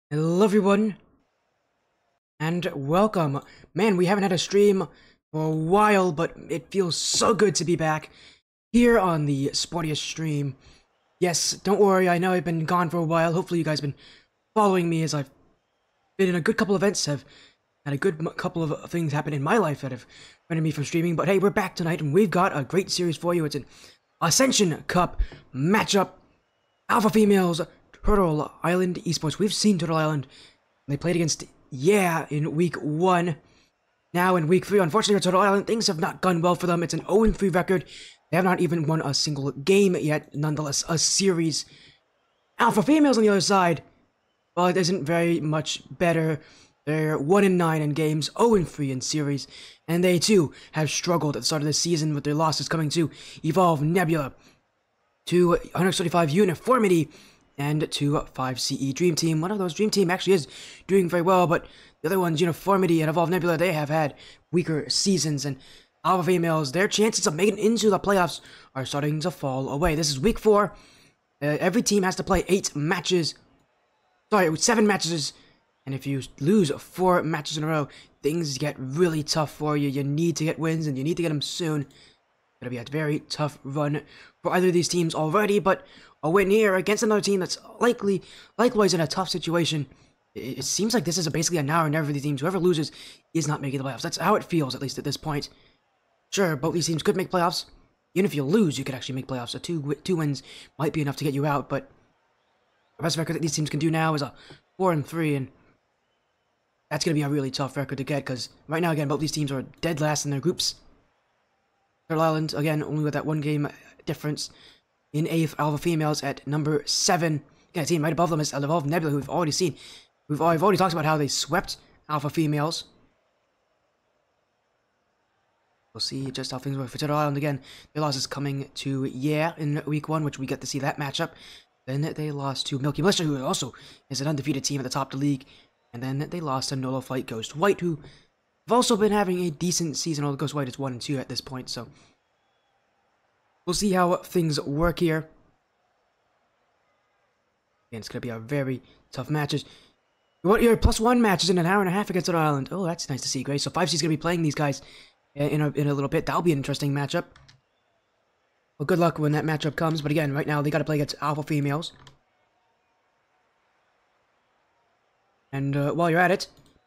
Hello everyone, and welcome. Man, we haven't had a stream for a while, but it feels so good to be back here on the sportiest stream. Yes, don't worry, I know I've been gone for a while. Hopefully you guys have been following me as I've been in a good couple of events, have had a good couple of things happen in my life that have prevented me from streaming. But hey, we're back tonight, and we've got a great series for you. It's an Ascension Cup matchup. Alpha Females, Turtle Island Esports. We've seen Turtle Island. They played against in week 1. Now in week 3, unfortunately for Turtle Island, things have not gone well for them. It's an 0-3 record. They have not even won a single game yet. Nonetheless, a series. Alpha Females on the other side, well, it isn't very much better. They're 1-9 in games, 0-3 in series, and they too have struggled at the start of the season with their losses coming to Evolve Nebula, to 135 Uniformity, and to 5 CE Dream Team. One of those Dream Team actually is doing very well, but the other ones, Uniformity and Evolve Nebula, they have had weaker seasons, and Alpha Females, their chances of making it into the playoffs are starting to fall away. This is week 4. Every team has to play 7 matches, and if you lose 4 matches in a row, things get really tough for you. You need to get wins, and you need to get them soon. It's going to be a very tough run for either of these teams already, but a win here against another team that's likewise in a tough situation. It seems like this is basically a now or never for these teams. Whoever loses is not making the playoffs. That's how it feels, at least at this point. Sure, both these teams could make playoffs. Even if you lose, you could actually make playoffs. So two wins might be enough to get you out, but the best record that these teams can do now is a 4-3, and that's going to be a really tough record to get, because right now, again, both these teams are dead last in their groups. Turtle Island, again, only with that 1 game difference in 8th. Alpha Females at number 7. Again, a team right above them is Evolve Nebula, who we've already seen. I've already talked about how they swept Alpha Females. We'll see just how things work for Turtle Island again. Their loss is coming to in week 1, which we get to see that matchup. Then they lost to Milky Militia, who also is an undefeated team at the top of the league. And then they lost to Nolo Flight Ghost White, who have also been having a decent season. Although Ghost White is 1-2 at this point, so we'll see how things work here. And it's going to be a very tough matches. What your +1 matches in an hour and a half against Turtle Island. Oh, that's nice to see, Grace. So 5C's going to be playing these guys in a little bit. That'll be an interesting matchup. Well, good luck when that matchup comes. But again, right now, they got to play against Alpha Females. And while you're at it,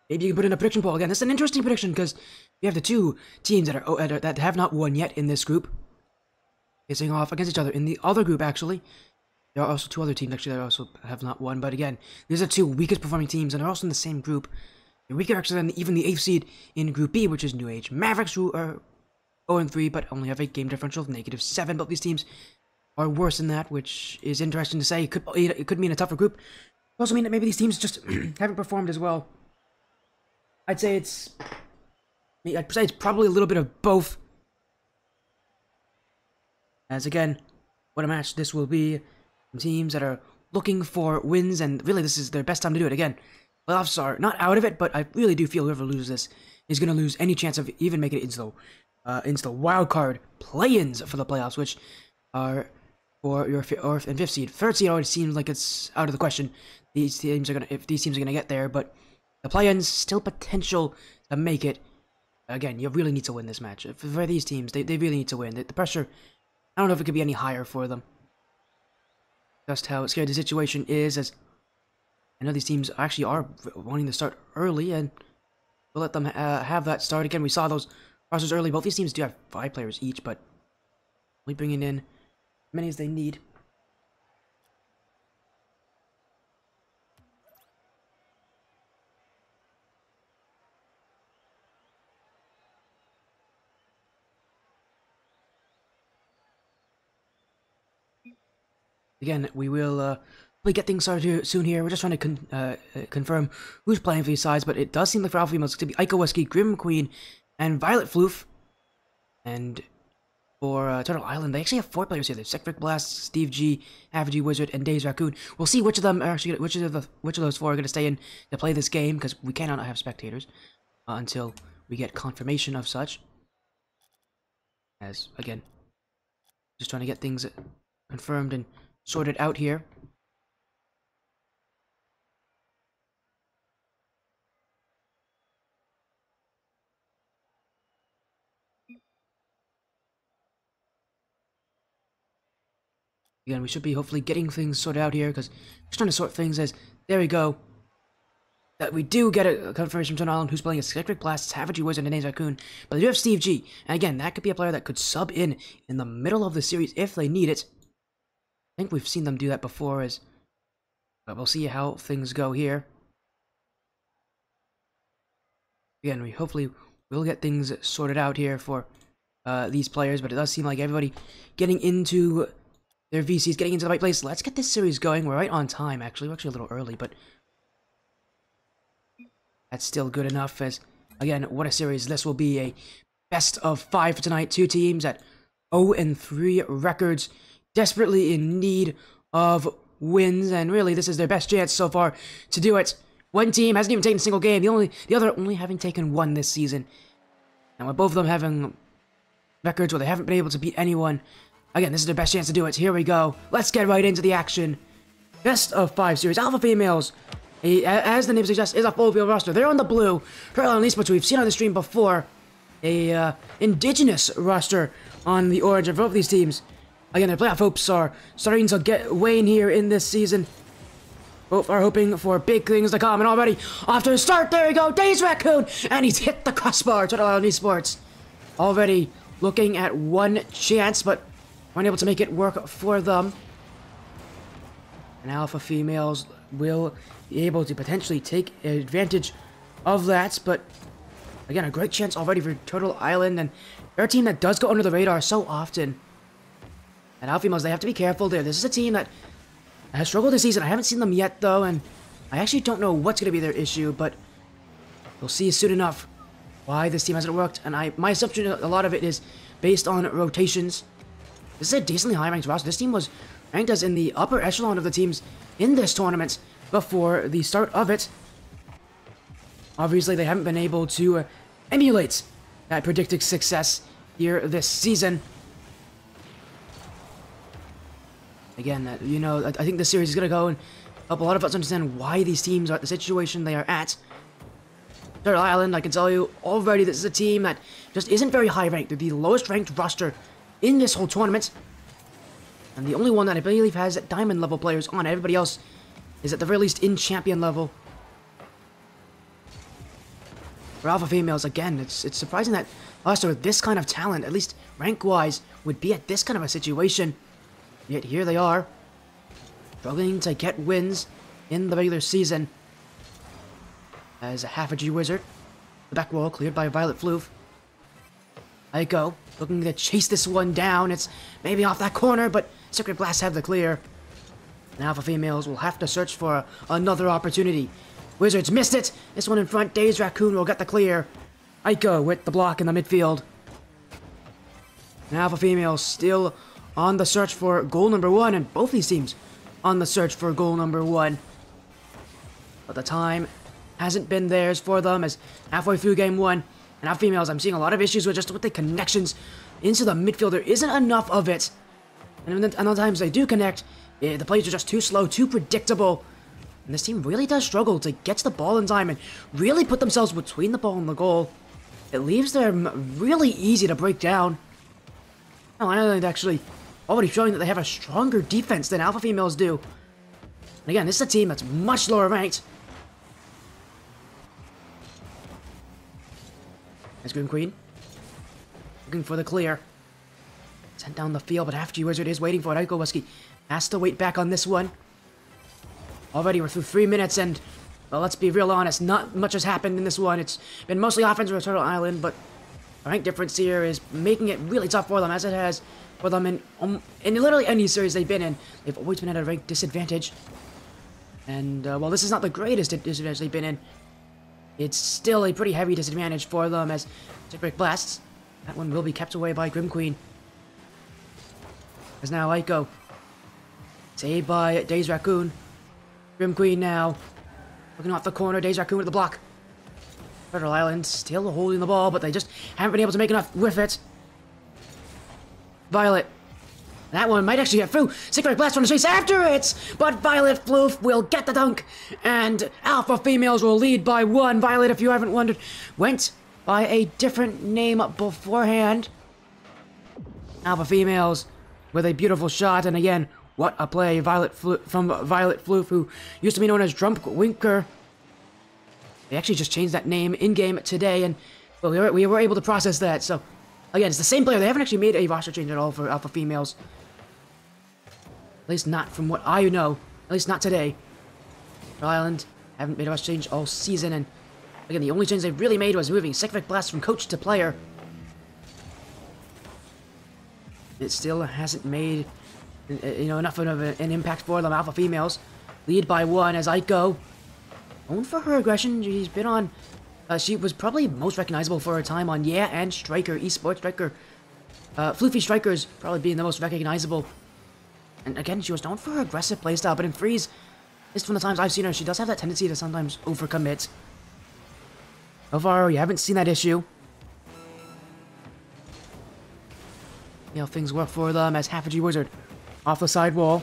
maybe you can put in a prediction poll. Again, this is an interesting prediction because you have the 2 teams that have not won yet in this group facing off against each other. In the other group, actually, there are also 2 other teams actually that also have not won. But again, these are 2 weakest performing teams, and they're also in the same group. They're weaker actually than even the 8th seed in Group B, which is New Age Mavericks, who are 0-3, but only have a game differential of -7. But these teams are worse than that, which is interesting to say. It could mean a tougher group. It also mean that maybe these teams just haven't performed as well. I'd say it's probably a little bit of both. As again, what a match this will be. Teams that are looking for wins, and really this is their best time to do it. Again, playoffs are not out of it, but I really do feel whoever loses this is going to lose any chance of even making it into the wild card play-ins for the playoffs, which are for your 4th and 5th seed. 3rd seed already seems like it's out of the question. If these teams are gonna get there, but the play-ins still potential to make it. Again, you really need to win this match. For these teams, they really need to win. The pressure, I don't know if it could be any higher for them. Just how scary the situation is, as I know these teams actually are wanting to start early, and we'll let them have that start. Again, we saw those rosters early. Both these teams do have 5 players each, but only bringing in as many as they need. Again, we will get things started soon here. We're just trying to confirm who's playing for these sides, but it does seem like for Alpha Females it's going to be Ico Whiskey, Grim Queen, and Violet Floof. And for Turtle Island, they actually have 4 players here. There's Sekvik Blast, Steve G, Average Wizard, and Days Raccoon. We'll see which of them are actually which of those 4 are going to stay in to play this game, because we cannot have spectators until we get confirmation of such. As again, just trying to get things confirmed and sorted out here. Again, we should be hopefully getting things sorted out here, because just trying to sort things as, there we go. That we do get a confirmation from Stone Island who's playing a Electric Blast, Savagery Wizard, and Raccoon. But they do have Steve G. And again, that could be a player that could sub in the middle of the series if they need it. I think we've seen them do that before, but we'll see how things go here. Again, we hopefully will get things sorted out here for these players, but it does seem like everybody getting into their VCs, getting into the right place. Let's get this series going. We're right on time, actually. We're actually a little early, but that's still good enough, as, again, what a series. This will be a best of 5 for tonight. Two teams at 0-3 records, desperately in need of wins, and really, this is their best chance so far to do it. One team hasn't even taken a single game, the other only having taken one this season. And with both of them having records where they haven't been able to beat anyone, again, this is their best chance to do it. Here we go. Let's get right into the action. Best of 5 series. Alpha Females, as the name suggests, is a full field roster. They're on the blue. Parallel Esports, we've seen on the stream before, a indigenous roster on the orange. And for both of these teams, again, their playoff hopes are starting to wane here in this season. Both are hoping for big things to come, and already off to a start. There we go, Days Raccoon, and he's hit the crossbar. Turtle Island Esports already looking at one chance, but weren't able to make it work for them. And Alpha Females will be able to potentially take advantage of that, but again, a great chance already for Turtle Island, and they're a team that does go under the radar so often. And Alpha Females, they have to be careful there. This is a team that has struggled this season. I haven't seen them yet, though, and I actually don't know what's going to be their issue, but we'll see soon enough why this team hasn't worked. And my assumption, a lot of it is based on rotations. This is a decently high-ranked roster. This team was ranked as in the upper echelon of the teams in this tournament before the start of it. Obviously, they haven't been able to emulate that predicted success here this season. Again, you know, I think this series is going to go and help a lot of us understand why these teams are at the situation they are at. Turtle Island, I can tell you already, this is a team that just isn't very high ranked. They're the lowest ranked roster in this whole tournament. And the only one that I believe has diamond level players on. Everybody else is at the very least in champion level. For Alpha Females, again, it's surprising that roster with this kind of talent, at least rank-wise, would be at this kind of a situation. Yet here they are, struggling to get wins in the regular season. As a Savagery Wizard, the back wall cleared by Violet Floof. Aiko looking to chase this one down. It's maybe off that corner, but Secret Blast have the clear. And Alpha Females will have to search for another opportunity. Wizards missed it. This one in front. Days Raccoon will get the clear. Aiko with the block in the midfield. And Alpha Females still on the search for goal number 1, and both these teams on the search for goal number 1. But the time hasn't been theirs for them, as halfway through game 1, and Alpha Females, I'm seeing a lot of issues with the connections into the midfield. There isn't enough of it. And the times they do connect, the plays are just too slow, too predictable. And this team really does struggle to get to the ball in time and really put themselves between the ball and the goal. It leaves them really easy to break down. Oh, Island actually already showing that they have a stronger defense than Alpha Females do. And again, this is a team that's much lower ranked. There's Green Queen. Looking for the clear. Sent down the field, but Savagery Wizard is waiting for it. Aiko Whiskey has to wait back on this one. Already we're through 3 minutes, and, well, let's be real honest, not much has happened in this one. It's been mostly offensive for Turtle Island, but the rank difference here is making it really tough for them, as it has for them in literally any series they've been in. They've always been at a rank disadvantage. And, while this is not the greatest disadvantage they've been in, it's still a pretty heavy disadvantage for them, as Secret Blasts, that one will be kept away by Grim Queen. As now Aiko, saved by Days Raccoon. Grim Queen now, looking off the corner, Days Raccoon with the block. Turtle Island still holding the ball, but they just haven't been able to make enough with it. Violet. That one might actually get through. Secret Blast on the chase after it, but Violet Floof will get the dunk, and Alpha Females will lead by 1. Violet, if you haven't wondered, went by a different name beforehand. Alpha Females with a beautiful shot, and again, What a play, from Violet Floof, who used to be known as Drump Winker. They actually just changed that name in-game today, and well, we were able to process that. So, again, it's the same player. They haven't actually made a roster change at all for Alpha Females. At least not from what I know. At least not today. Turtle Island haven't made a roster change all season, and again, the only change they really made was moving Cyclic Blast from coach to player. It still hasn't made, enough of an impact for them. Alpha Females lead by 1 as Aiko, known for her aggression. She's been on, she was probably most recognizable for her time on and Striker, Esports Striker. Floofy Striker's probably being the most recognizable. And again, she was known for her aggressive playstyle, but in Freeze, at least from the times I've seen her, she does have that tendency to sometimes overcommit. So far, we haven't seen that issue. See how things work for them as Half a G Wizard off the side wall.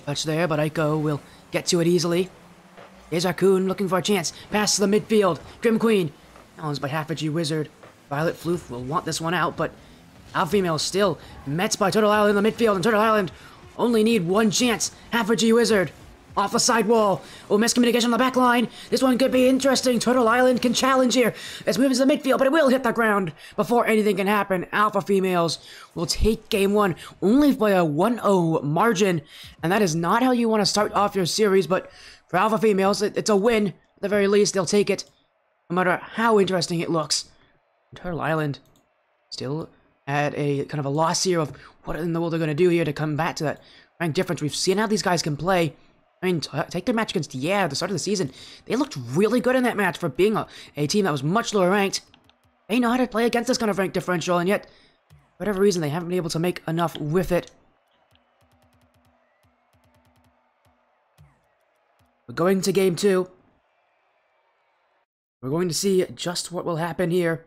Touch there, but Aiko will get to it easily. Here's Raccoon looking for a chance. Pass to the midfield. Grim Queen. Challenged by Half a G Wizard. Violet Floof will want this one out, but Alpha Female still met by Turtle Island in the midfield, and Turtle Island only need 1 chance. Half a G Wizard off the side wall. Oh, miscommunication on the back line. This one could be interesting. Turtle Island can challenge here. It's moving to the midfield, but it will hit the ground before anything can happen. Alpha Females will take game 1 only by a 1-0 margin, and that is not how you want to start off your series, but for Alpha Females, it's a win. At the very least, they'll take it, no matter how interesting it looks. Turtle Island still at a kind of a loss here of what in the world they're going to do here to come back to that rank difference. We've seen how these guys can play. I mean, take their match against at the start of the season. They looked really good in that match for being a team that was much lower ranked. They know how to play against this kind of rank differential, and yet, for whatever reason, they haven't been able to make enough with it. We're going to game 2. We're going to see just what will happen here.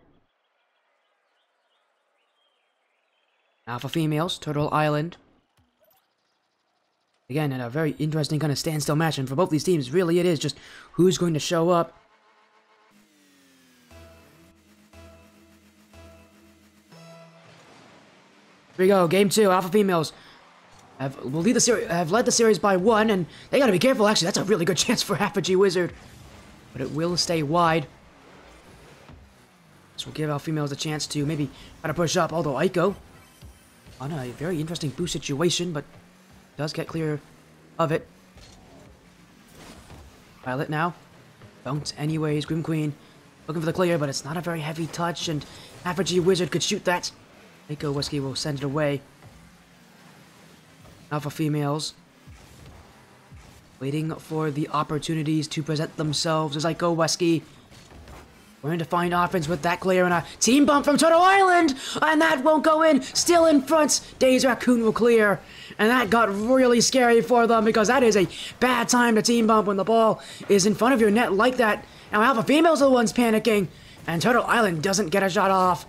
Alpha Females, Turtle Island. Again, in a very interesting kind of standstill match, and for both these teams, really it is just who's going to show up. Here we go, game 2. Alpha Females have led the series by 1, and they gotta be careful. Actually, that's a really good chance for Half a G Wizard, but it will stay wide. This will give Alpha Females a chance to maybe try to push up. Although Aiko on a very interesting boost situation, but does get clear of it. Violet now. Don't anyways. Grim Queen looking for the clear, but it's not a very heavy touch, and Half a G Wizard could shoot that. Aiko Whiskey will send it away. Alpha Females waiting for the opportunities to present themselves as Aiko Whiskey going to find offense with that clear, and a team bump from Turtle Island, and that won't go in. Still in front. Days Raccoon will clear, and that got really scary for them because that is a bad time to team bump when the ball is in front of your net like that. Now Alpha Females are the ones panicking, and Turtle Island doesn't get a shot off.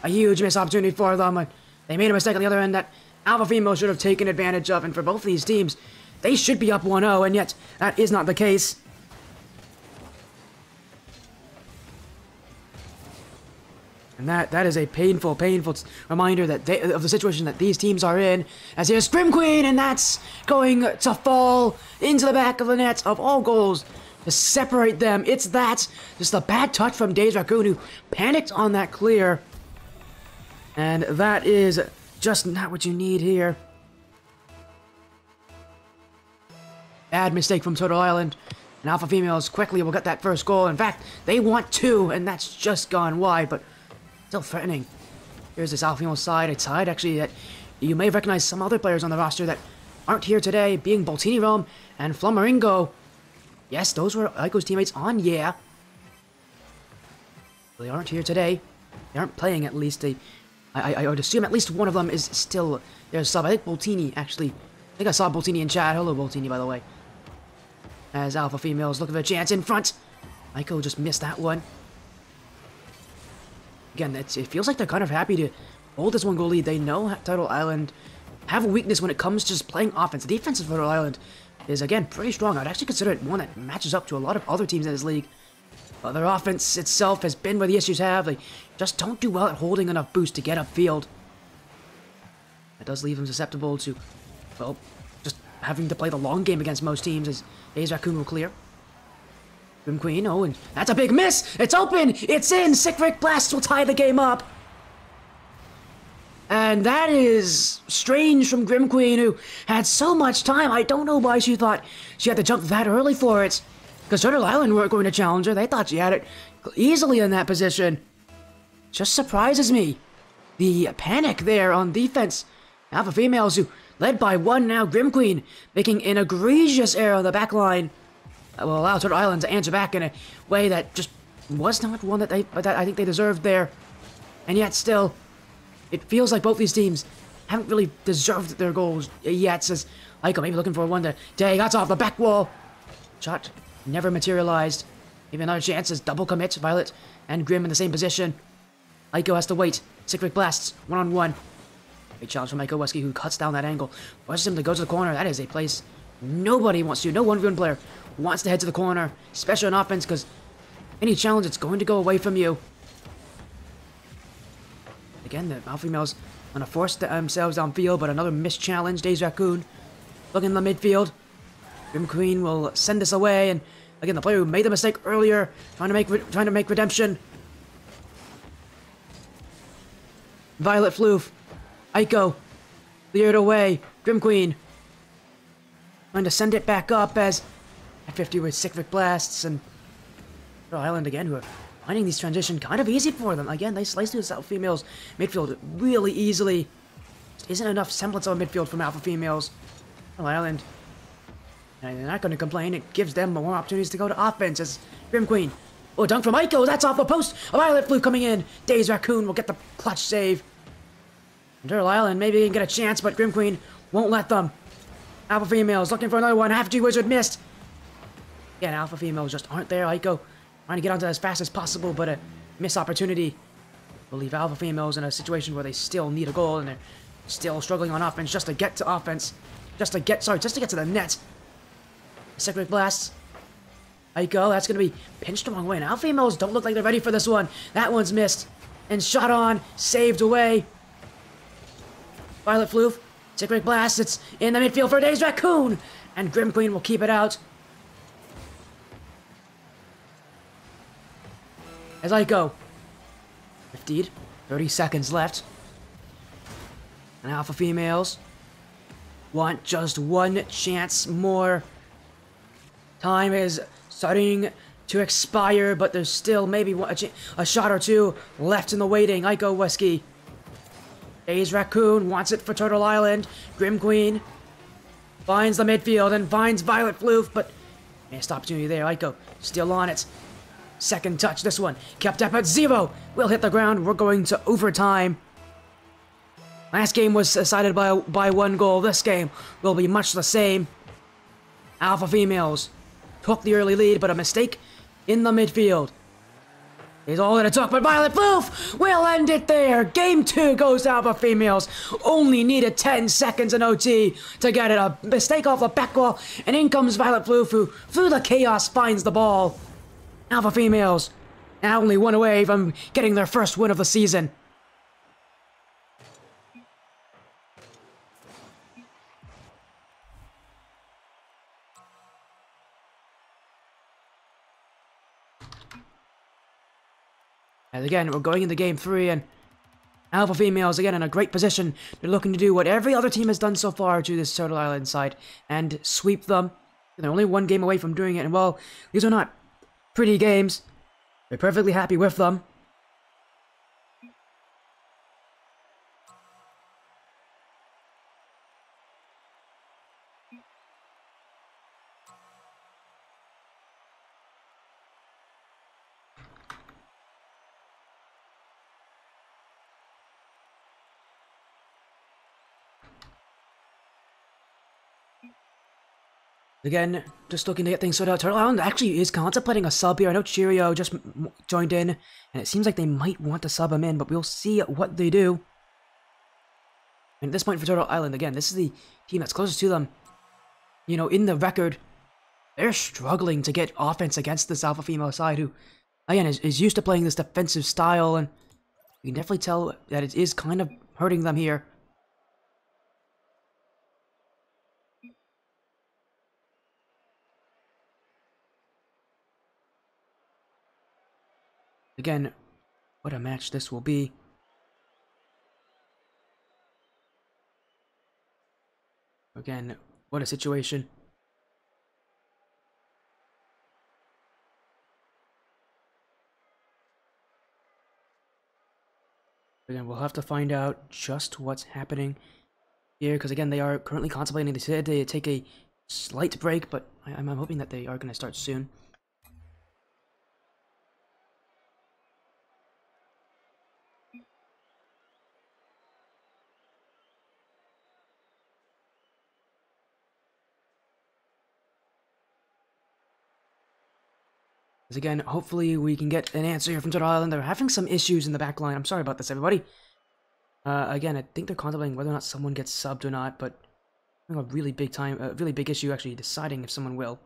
A huge missed opportunity for them. They made a mistake on the other end that Alpha Females should have taken advantage of, and for both these teams, they should be up 1-0, and yet that is not the case. And that is a painful reminder that of the situation that these teams are in. As here's Grim Queen, and that's going to fall into the back of the net of all goals to separate them. It's that. Just a bad touch from Days Raccoon, who panicked on that clear. And that is just not what you need here. Bad mistake from Turtle Island. And Alpha Females quickly will get that first goal. In fact, they want 2, and that's just gone wide, but still threatening. Here's this Alpha Female side. A side, actually, that you may recognize some other players on the roster that aren't here today, being Boltini Rome and Flamaringo. Yes, those were Aiko's teammates on They aren't here today. They aren't playing, at least. I would assume at least one of them is still their sub. I think Boltini, actually. I think I saw Boltini in chat. Hello, Boltini, by the way. As Alpha Females looking for a chance in front. Aiko just missed that one. Again, it feels like they're kind of happy to hold this 1-goal lead. They know Turtle Island have a weakness when it comes to just playing offense. The defense of Turtle Island is, again, pretty strong. I'd actually consider it one that matches up to a lot of other teams in this league. But their offense itself has been where the issues have. They just don't do well at holding enough boost to get upfield. That does leave him susceptible to, well, just having to play the long game against most teams as Days Raccoon will clear. Grim Queen, oh, and that's a big miss! It's open! It's in! Sickrick Blasts will tie the game up! And that is strange from Grim Queen, who had so much time. I don't know why she thought she had to jump that early for it. Because Turtle Island weren't going to challenge her. They thought she had it easily in that position. Just surprises me. The panic there on defense. Alpha Females, who led by one now, Grim Queen, making an egregious error on the back line. Will allow Turtle Island to answer back in a way that just was not one that I think they deserved there. And yet still, it feels like both these teams haven't really deserved their goals yet, says Aiko, maybe looking for one to take. That's off the back wall. Shot never materialized. Maybe another chance as double commit. Violet and Grim in the same position. Aiko has to wait. Sickrick Blasts, one-on-one. Big challenge from Aiko Wesky, who cuts down that angle. Forces him to go to the corner. That is a place nobody wants to. No 1v1 player wants to head to the corner, especially on offense, because any challenge, it's going to go away from you. Again, the Alpha Females want to force themselves downfield, but another missed challenge. Days Raccoon looking in the midfield. Grim Queen will send this away, and again, the player who made the mistake earlier, trying to make redemption. Violet Floof, Aiko, cleared away. Grim Queen trying to send it back up as at 50 with Sickrick Blasts, and Turtle Island again, who are finding these transitions kind of easy for them. Again, they slice through the Alpha Females midfield really easily. Just isn't enough semblance of a midfield from Alpha Females. Turtle Island, and they're not going to complain. It gives them more opportunities to go to offense as Grim Queen. Oh, dunk from Aiko. That's off the post. A Violet Floof coming in. Days Raccoon will get the clutch save. And Turtle Island maybe they can get a chance, but Grim Queen won't let them. Alpha Females looking for another one. Half G Wizard missed. Again, Alpha Females just aren't there. Aiko trying to get onto that as fast as possible, but a missed opportunity will leave Alpha Females in a situation where they still need a goal, and they're still struggling on offense just to get to offense. Just to get to the net. Sickrick Blasts. Aiko, that's going to be pinched the wrong way. And Alpha Females don't look like they're ready for this one. That one's missed. And shot on. Saved away. Violet Floof. Sickrick Blast. It's in the midfield for Days Raccoon. And Grim Queen will keep it out. As Aiko. 50'd. 30 seconds left. And Alpha Females want just one chance more. Time is starting to expire, but there's still maybe a shot or two left in the waiting. Aiko Wesky. Days Raccoon wants it for Turtle Island. Grim Queen finds the midfield and finds Violet Floof, but missed opportunity there. Aiko still on it. Second touch, this one kept up at 0. We'll hit the ground. We're going to overtime. Last game was decided by one goal. This game will be much the same. Alpha Females took the early lead, but a mistake in the midfield is all that it took. But Violet Floof will end it there. Game 2 goes to Alpha Females. Only needed 10 seconds in OT to get it. A mistake off the back wall, and in comes Violet Floof, who through the chaos finds the ball. Alpha Females now only one away from getting their first win of the season. And again, we're going into Game 3, and Alpha Females, again, in a great position. They're looking to do what every other team has done so far to this Turtle Island side, and sweep them. And they're only one game away from doing it, and well, these are not pretty games. They're perfectly happy with them. Again, just looking to get things sorted out. Turtle Island actually is contemplating a sub here. I know Cheerio just joined in, and it seems like they might want to sub him in, but we'll see what they do. And at this point for Turtle Island, again, this is the team that's closest to them. You know, in the record, they're struggling to get offense against this Alpha Female side, who, again, is used to playing this defensive style, and you can definitely tell that it is kind of hurting them here. Again, what a match this will be. Again, what a situation. Again, we'll have to find out just what's happening here, because again, they are currently contemplating. They said they take a slight break, but I'm hoping that they are going to start soon. Again, hopefully we can get an answer here from Turtle Island. They're having some issues in the back line. I'm sorry about this, everybody. Again, I think they're contemplating whether or not someone gets subbed or not, but I think a really big issue actually deciding if someone will.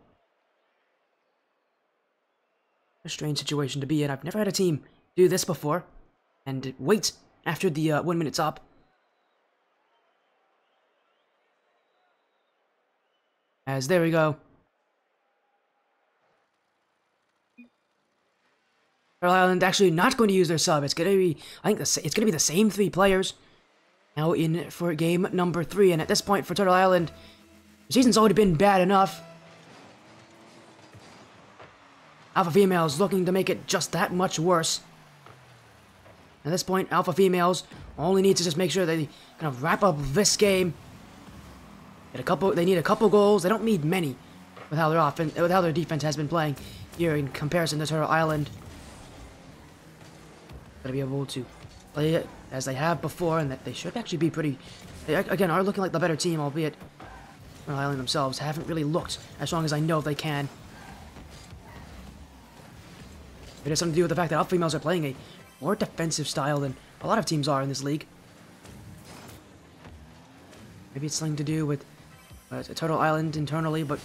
A strange situation to be in. I've never had a team do this before and wait after the 1 minute's up. As there we go. Turtle Island actually not going to use their sub. It's going to be, I think it's going to be the same 3 players now in for game number 3. And at this point for Turtle Island, the season's already been bad enough. Alpha Females looking to make it just that much worse. At this point, Alpha Females only need to just make sure they kind of wrap up this game. They need a couple goals. They don't need many with how their defense has been playing here in comparison to Turtle Island. Gotta be able to play it as they have before, and that they should actually be pretty. They again are looking like the better team, albeit Turtle Island themselves haven't really looked as strong as I know they can. It has something to do with the fact that Alpha Females are playing a more defensive style than a lot of teams are in this league. Maybe it's something to do with Turtle Island internally, but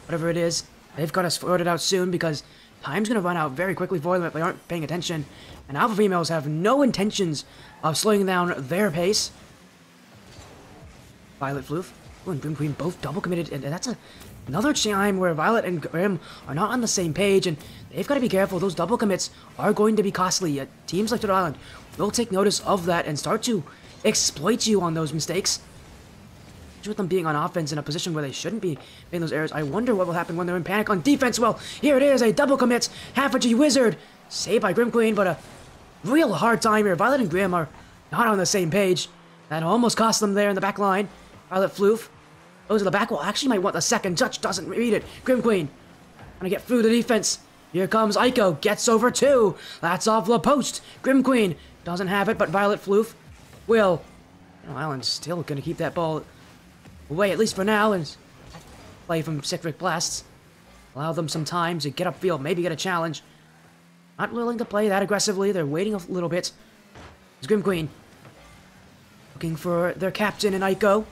whatever it is, they've got to sort it out soon because time's going to run out very quickly for them if they aren't paying attention. And Alpha Females have no intentions of slowing down their pace. Violet Floof and Grim Queen both double committed, and that's another time where Violet and Grim are not on the same page, and they've got to be careful. Those double commits are going to be costly. Teams like Turtle Island will take notice of that and start to exploit you on those mistakes. With them being on offense in a position where they shouldn't be making those errors, I wonder what will happen when they're in panic on defense. Well, here it is, a double commit. Half a G Wizard, saved by Grim Queen, but a real hard time here. Violet and Grim are not on the same page. That almost cost them there in the back line. Violet Floof goes to the back wall. Actually might want the second touch, doesn't read it. Grim Queen trying to get through the defense. Here comes Aiko, gets over 2. That's off the post. Grim Queen doesn't have it, but Violet Floof will. Island's still going to keep that ball away, at least for now, and play from Citric Blasts. Allow them some time to get upfield, maybe get a challenge. Not willing to play that aggressively, they're waiting a little bit. It's Grim Queen looking for their captain in Aiko.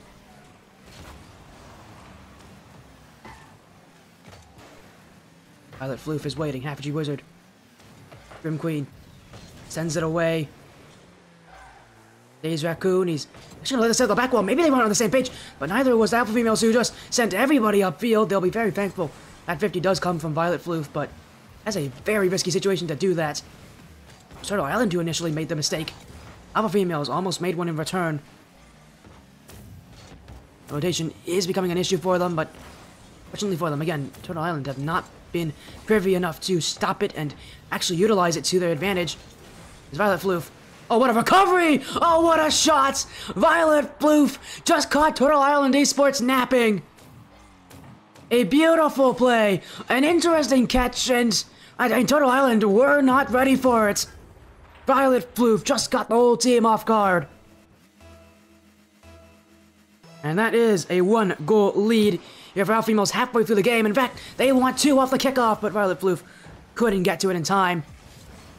Violet Floof is waiting, Half G Wizard. Grim Queen sends it away. Days Raccoon, he's actually gonna let us set the back wall. Maybe they weren't on the same page, but neither was the Alpha Females, who just sent everybody upfield. They'll be very thankful. That 50 does come from Violet Floof, but that's a very risky situation to do that. Turtle Island, who initially made the mistake. Alpha Females almost made one in return. Rotation is becoming an issue for them, but fortunately for them, again, Turtle Island have not been privy enough to stop it and actually utilize it to their advantage. It's Violet Floof. Oh, what a recovery! Oh, what a shot! Violet Floof just caught Turtle Island Esports napping. A beautiful play, an interesting catch, and Turtle Island were not ready for it. Violet Floof just got the whole team off guard. And that is a 1-goal lead here for Alpha Females halfway through the game. In fact, they want 2 off the kickoff, but Violet Floof couldn't get to it in time.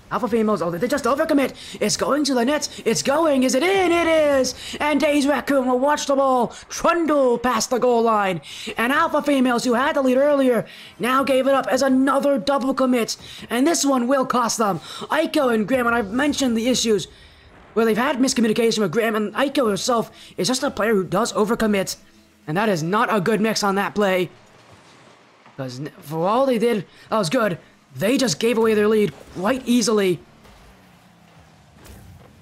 Alpha Females, oh, they just overcommit. It's going to the net. It's going. Is it in? It is. And Days Raccoon will watch the ball trundle past the goal line. And Alpha Females, who had the lead earlier, now gave it up as another double commit. And this one will cost them. Aiko and Graham, and I've mentioned the issues where they've had miscommunication with Graham, and Aiko herself is just a player who does overcommit. And that is not a good mix on that play. Because for all they did, that was good. They just gave away their lead quite easily.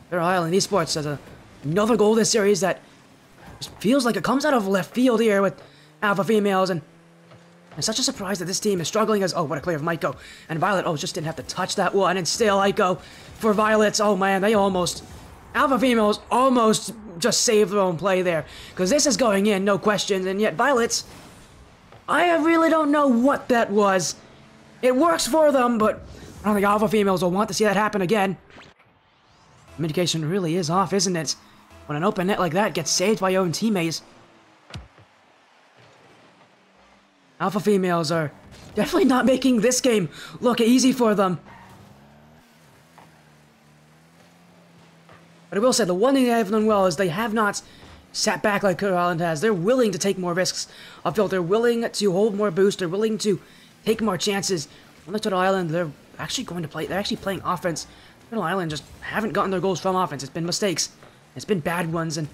Turtle Island Esports has another goal this series that just feels like it comes out of left field here with Alpha Females, and it's such a surprise that this team is struggling as, oh, what a clear of Maiko. And Violet, oh, just didn't have to touch that one, and still Aiko for Violets. Oh man, they almost, Alpha Females almost just saved their own play there, because this is going in, no questions, and yet Violets, I really don't know what that was. It works for them, but I don't think Alpha Females will want to see that happen again. Communication really is off, isn't it? When an open net like that gets saved by your own teammates. Alpha Females are definitely not making this game look easy for them. But I will say, the one thing they have done well is they have not sat back like Turtle Island has. They're willing to take more risks upfield. They're willing to hold more boost. They're willing to take more chances. Unlike Turtle Island, they're actually going to play. They're actually playing offense. Turtle Island just haven't gotten their goals from offense. It's been mistakes. It's been bad ones, and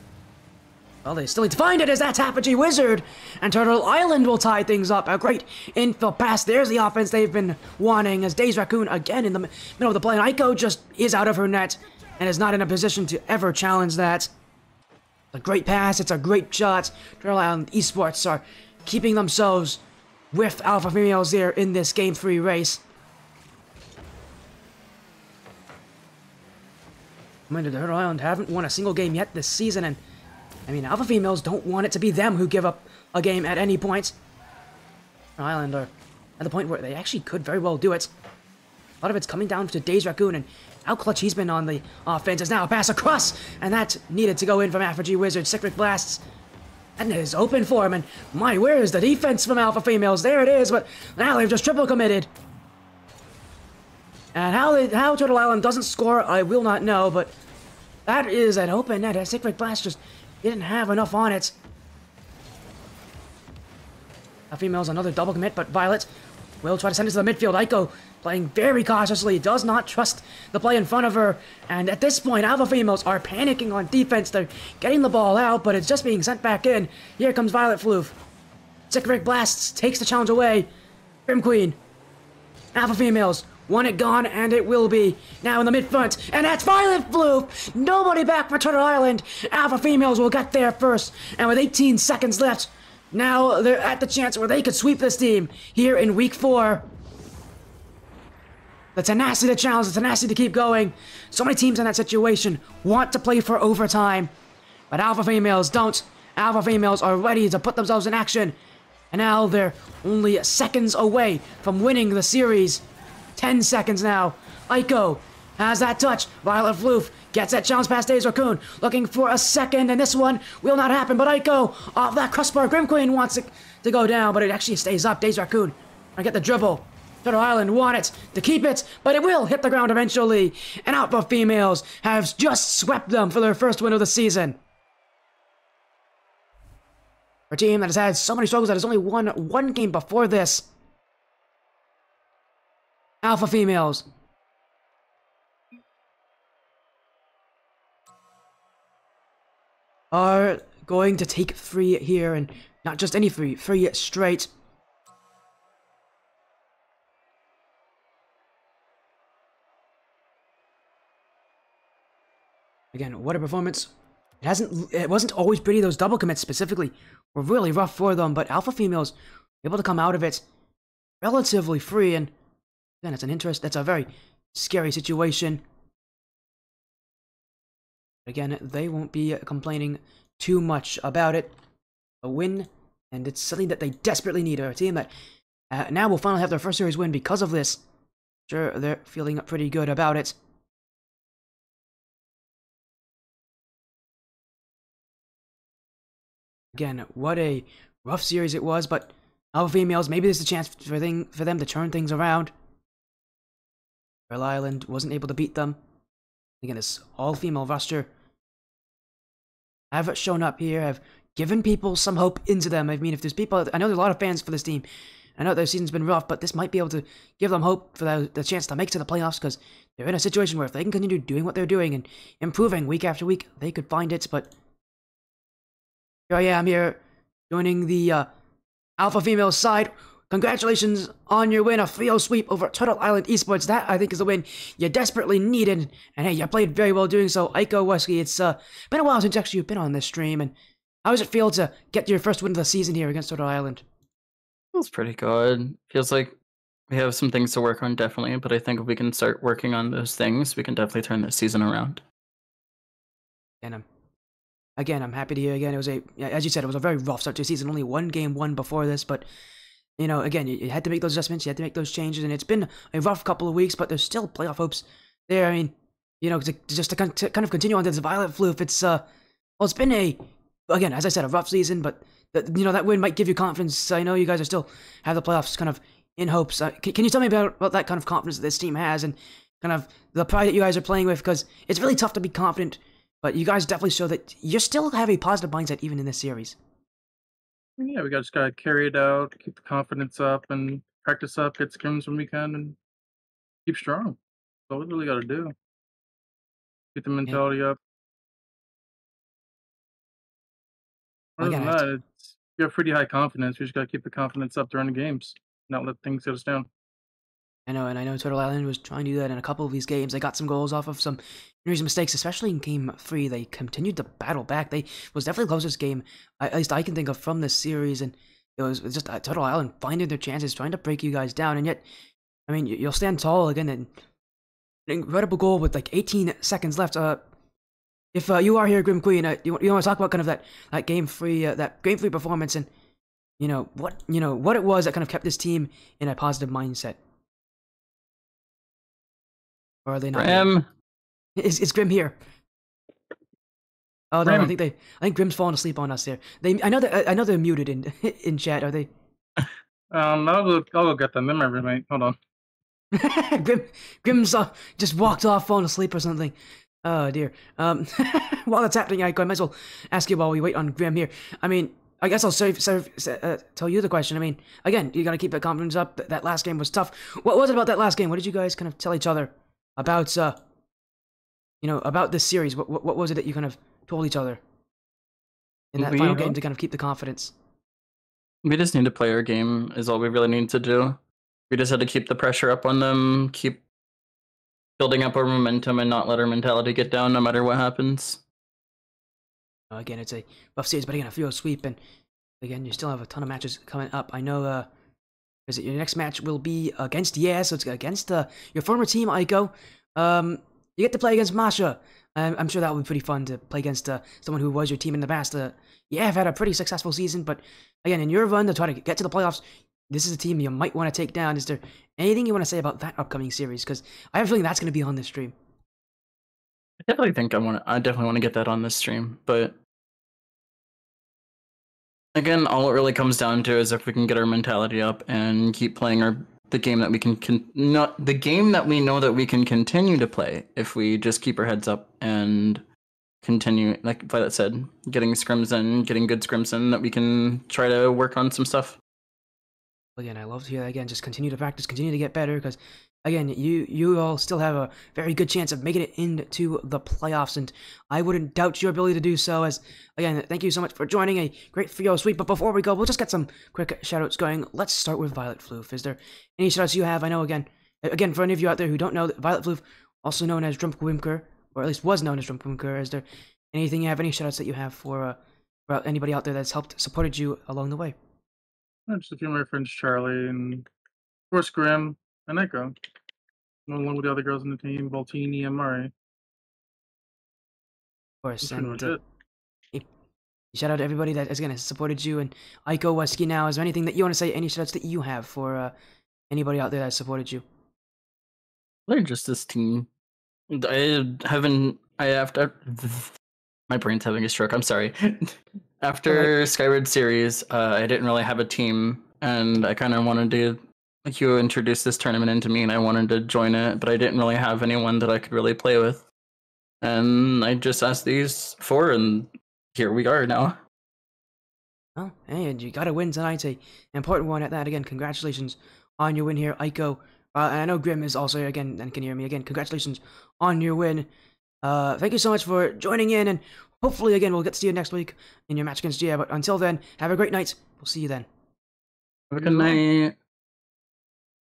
well, they still need to find it as that Tapestry Wizard, and Turtle Island will tie things up. A great infill pass. There's the offense they've been wanting as Days Raccoon again in the middle of the play. And Aiko just is out of her net and is not in a position to ever challenge that. A great pass. It's a great shot. Turtle Island Esports are keeping themselves with Alpha Females there in this Game 3 race. I mean, the Turtle Island haven't won a single game yet this season, and I mean, Alpha Females don't want it to be them who give up a game at any point. Turtle Island are at the point where they actually could very well do it. A lot of it's coming down to Days Raccoon, and how clutch he's been on the offense. Is now a pass across, and that needed to go in from Apogee Wizard. Cyclic Blasts, and is open for him, and my, where is the defense from Alpha Females? There it is, but now they've just triple committed. And how Turtle Island doesn't score, I will not know, but that is an open net. Cyclic Blast just didn't have enough on it. Alpha Females another double commit, but Violet will try to send it to the midfield. Aiko playing very cautiously, does not trust the play in front of her, and at this point, Alpha Females are panicking on defense. They're getting the ball out, but it's just being sent back in. Here comes Violet Floof. Cyclic Blasts takes the challenge away. Grim Queen. Alpha Females want it gone, and it will be now in the mid-front, and that's Violet Floof! Nobody back for Turtle Island. Alpha Females will get there first, and with 18 seconds left, now they're at the chance where they could sweep this team here in Week 4. The tenacity to challenge, the tenacity to keep going. So many teams in that situation want to play for overtime, but Alpha Females don't. Alpha Females are ready to put themselves in action, and now they're only seconds away from winning the series. 10 seconds now. Aiko has that touch. Violet Floof gets that challenge past Days Raccoon, looking for a second, and this one will not happen, but Aiko off that crossbar. Grim Queen wants it to go down, but it actually stays up. Days Raccoon I get the dribble. Turtle Island want it to keep it, but it will hit the ground eventually, and Alpha Females have just swept them for their first win of the season. For a team that has had so many struggles that has only won one game before this, Alpha Females are going to take 3 here, and not just any 3 straight. Again, what a performance. It wasn't always pretty. Those double commits specifically were really rough for them, but Alpha Females were able to come out of it relatively free, and again, that's a very scary situation. Again, they won't be complaining too much about it. A win, and it's something that they desperately need. A team that now will finally have their first series win because of this. Sure, they're feeling pretty good about it. Again, what a rough series it was, but Alpha Females, maybe this is a chance for them to turn things around. Turtle Island wasn't able to beat them. Again, this all-female roster have shown up here, have given people some hope into them. I mean, if there's people, I know there's a lot of fans for this team. I know their season's been rough, but this might be able to give them hope for the chance to make it to the playoffs, because they're in a situation where if they can continue doing what they're doing and improving week after week, they could find it. But here I am here, joining the Alpha Female side. congratulations on your win, a 3-0 sweep over Turtle Island Esports. That, I think, is the win you desperately needed. And hey, you played very well doing so. Aiko Wesky, it's been a while since actually you've been on this stream. And how does it feel to get your first win of the season here against Turtle Island? Feels pretty good. Feels like we have some things to work on, definitely. But I think if we can start working on those things, we can definitely turn this season around. And I'm happy to hear again. It was as you said, it was a very rough start to the season. Only one game won before this, but you know, again, you had to make those adjustments. You had to make those changes, and it's been a rough couple of weeks, but there's still playoff hopes there. I mean, you know, to kind of continue on to this Violet Floof, it's been again, as I said, a rough season, but you know, that win might give you confidence. I know you guys are still have the playoffs kind of in hopes. Can you tell me about that kind of confidence that this team has, and kind of the pride that you guys are playing with? Because it's really tough to be confident, but you guys definitely show that you still have a positive mindset even in this series. Yeah, we just gotta carry it out, keep the confidence up, and practice up, get scrims when we can, and keep strong. That's all we really gotta do. Get the mentality up. Other than that, we have pretty high confidence. We just gotta keep the confidence up during the games, not let things get us down. I know Turtle Island was trying to do that in a couple of these games. They got some goals off of some injuries mistakes, especially in Game 3. They continued to battle back. They was definitely the closest game, at least I can think of, from this series, and it was just Turtle Island finding their chances, trying to break you guys down, and yet, I mean, you'll stand tall again. And an incredible goal with like 18 seconds left. If you are here, Grim Queen, you want to talk about kind of that Game 3 performance, and what it was that kind of kept this team in a positive mindset. Or are they not? Grim. Is Grim here? Oh no, Grim. I think Grim's falling asleep on us here. I know they're muted in chat. Are they? I'll go get them. They're my roommate. Hold on. Grim's just walked off, falling asleep or something. Oh dear. While that's happening, I might as well ask you while we wait on Grim here. I mean, I guess I'll tell you the question. I mean, again, you got to keep that confidence up. That last game was tough. What was it about that last game? What did you guys kind of tell each other about about this series? What was it that you kind of told each other in that final game to kind of keep the confidence? We just need to play our game is all we really need to do. We just had to keep the pressure up on them, keep building up our momentum, and not let our mentality get down no matter what happens. Again, it's a rough series, but again, a 3-0 sweep, and again, you still have a ton of matches coming up. I know your next match will be against so it's against your former team, Aiko. You get to play against Masha. I'm sure that would be pretty fun to play against someone who was your team in the past. I've had a pretty successful season, but again, in your run to try to get to the playoffs, this is a team you might want to take down. Is there anything you want to say about that upcoming series? Because I have a feeling that's going to be on this stream. I definitely think I definitely want to get that on this stream, but again, all it really comes down to is if we can get our mentality up and keep playing the game that we the game that we know that we can continue to play. If we just keep our heads up and continue, like Violet said, getting scrims in, getting good scrims in, that we can try to work on some stuff. Again, I love to hear that. Again, just continue to practice, continue to get better, because again, you all still have a very good chance of making it into the playoffs, and I wouldn't doubt your ability to do so. As again, thank you so much for joining a great 3-0 sweep. But before we go, we'll just get some quick shoutouts going. Let's start with Violet Floof. Is there any shoutouts you have? I know again, for any of you out there who don't know, Violet Floof, also known as Drumpwimker, or at least was known as Drumpwimker. Is there anything you have, any shoutouts that you have for anybody out there that's supported you along the way? Just a few of my friends, Charlie, and of course Grim and Echo, along with the other girls in the team, Voltini and Murray. Of course, and shout out to everybody that has supported you, and Aiko Wesky now. Is there anything that you want to say, any shoutouts that you have for anybody out there that has supported you? They're just this team. My brain's having a stroke, I'm sorry. After Skyward Series, I didn't really have a team, and I kind of wanted to, like, you introduced this tournament into me, and I wanted to join it, but I didn't really have anyone that I could really play with. And I just asked these four, and here we are now. Oh, and you got a win tonight, an important one at that. Again, congratulations on your win here, Aiko. And I know Grim is also here again and can hear me again. Congratulations on your win. Thank you so much for joining in, and hopefully, again, we'll get to see you next week in your match against Gia. But until then, have a great night. We'll see you then. Have a good night.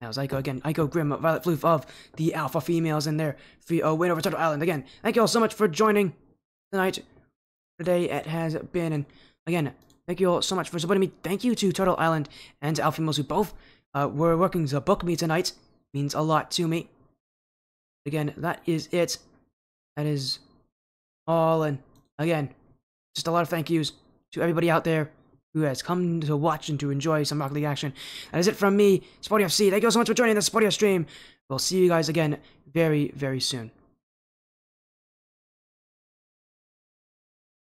That was Ico again. Ico, Grim, Violet Floof of the Alpha Females in their free win over Turtle Island. Again, thank you all so much for joining tonight. Today it has been, and again, thank you all so much for supporting me. Thank you to Turtle Island and to Alpha Females who both were working to book me tonight. Means a lot to me. Again, that is it. That is all, and again, just a lot of thank yous to everybody out there who has come to watch and to enjoy some Rocket League action. That is it from me, Sporty FC. Thank you all so much for joining the Sporty stream. We'll see you guys again very, very soon.